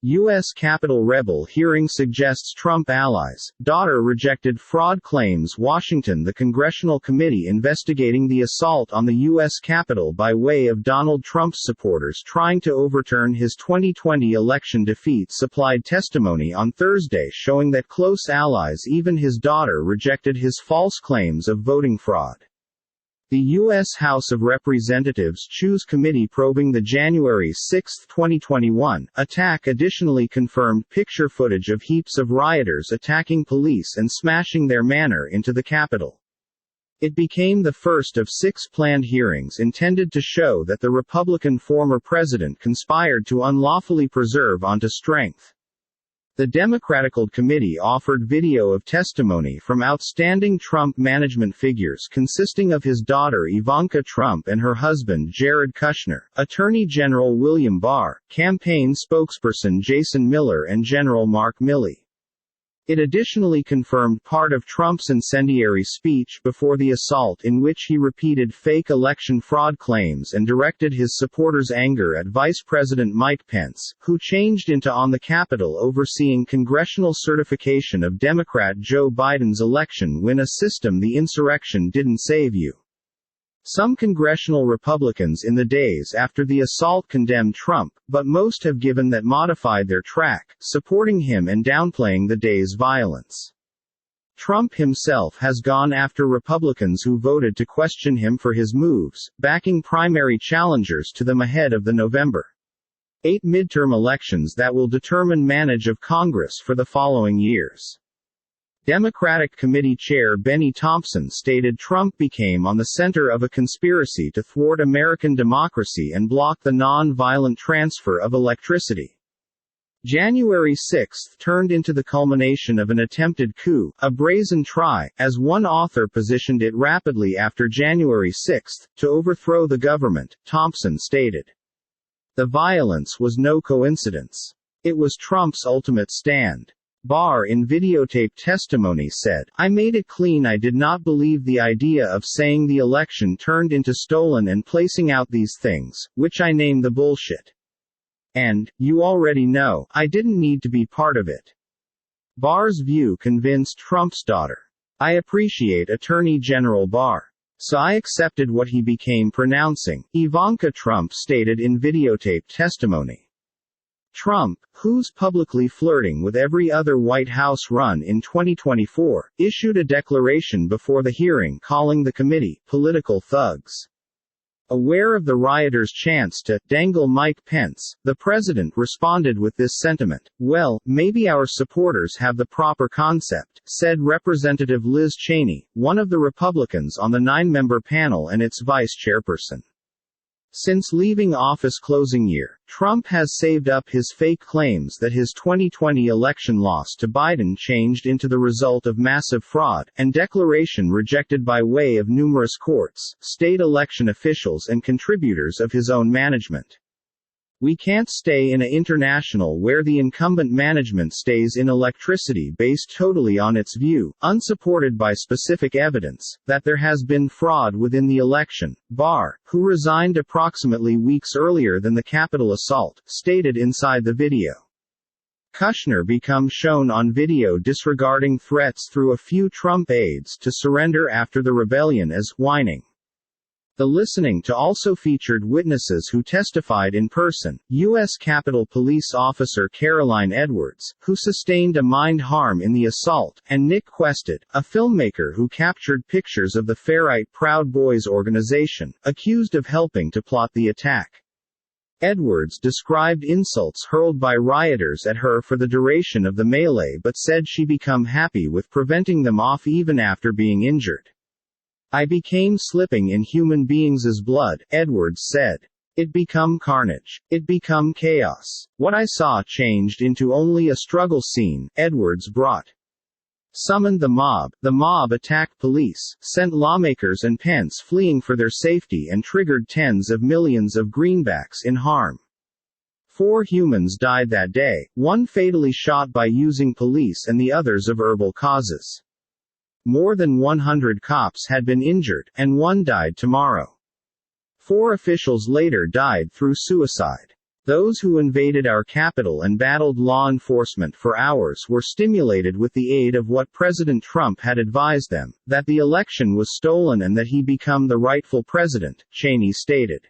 U.S. Capitol rebel hearing suggests Trump allies. Daughter rejected fraud claims. Washington. The congressional committee investigating the assault on the U.S. Capitol by way of Donald Trump's supporters trying to overturn his 2020 election defeat supplied testimony on Thursday showing that close allies, even his daughter, rejected his false claims of voting fraud. The U.S. House of Representatives Choose Committee probing the January 6, 2021, attack additionally confirmed picture footage of heaps of rioters attacking police and smashing their manner into the Capitol. It became the first of 6 planned hearings intended to show that the Republican former president conspired to unlawfully preserve onto strength. The Democratic committee offered video of testimony from outstanding Trump management figures consisting of his daughter Ivanka Trump and her husband Jared Kushner, Attorney General William Barr, campaign spokesperson Jason Miller and General Mark Milley. It additionally confirmed part of Trump's incendiary speech before the assault in which he repeated fake election fraud claims and directed his supporters' anger at Vice President Mike Pence, who changed into on the Capitol overseeing congressional certification of Democrat Joe Biden's election win, a system the insurrection didn't save you. Some congressional Republicans in the days after the assault condemned Trump, but most have given that modified their track, supporting him and downplaying the day's violence. Trump himself has gone after Republicans who voted to question him for his moves, backing primary challengers to them ahead of the November 8 midterm elections that will determine manage of Congress for the following years. Democratic Committee Chair Benny Thompson stated Trump became on the center of a conspiracy to thwart American democracy and block the non-violent transfer of electricity. January 6 turned into the culmination of an attempted coup, a brazen try, as one author positioned it rapidly after January 6, to overthrow the government, Thompson stated. The violence was no coincidence. It was Trump's ultimate stand. Barr in videotaped testimony said, "I made it clean I did not believe the idea of saying the election turned into stolen and placing out these things, which I name the bullshit. And, you already know, I didn't need to be part of it." Barr's view convinced Trump's daughter. "I appreciate Attorney General Barr. So I accepted what he became pronouncing," Ivanka Trump stated in videotaped testimony. Trump, who's publicly flirting with every other White House run in 2024, issued a declaration before the hearing calling the committee political thugs. Aware of the rioters' chance to dangle Mike Pence, the president responded with this sentiment, "Well, maybe our supporters have the proper concept," said Representative Liz Cheney, one of the Republicans on the 9-member panel and its vice chairperson. Since leaving office closing year, Trump has saved up his fake claims that his 2020 election loss to Biden changed into the result of massive fraud, and declaration rejected by way of numerous courts, state election officials and contributors of his own management. "We can't stay in a international where the incumbent management stays in electricity based totally on its view, unsupported by specific evidence, that there has been fraud within the election," Barr, who resigned approximately weeks earlier than the Capitol assault, stated inside the video. Kushner become shown on video disregarding threats through a few Trump aides to surrender after the rebellion as whining. The listening to also featured witnesses who testified in person, U.S. Capitol Police Officer Caroline Edwards, who sustained a mind harm in the assault, and Nick Quested, a filmmaker who captured pictures of the Fairite Proud Boys organization, accused of helping to plot the attack. Edwards described insults hurled by rioters at her for the duration of the melee but said she became happy with preventing them off even after being injured. "I became slipping in human beings' blood," Edwards said. "It become carnage. It become chaos. What I saw changed into only a struggle scene," Edwards brought. Summoned the mob attacked police, sent lawmakers and Pence fleeing for their safety and triggered tens of millions of greenbacks in harm. 4 humans died that day, one fatally shot by using police and the others of herbal causes. More than 100 cops had been injured, and one died tomorrow. 4 officials later died through suicide. Those who invaded our capital and battled law enforcement for hours were stimulated with the aid of what President Trump had advised them, that the election was stolen and that he become the rightful president, Cheney stated.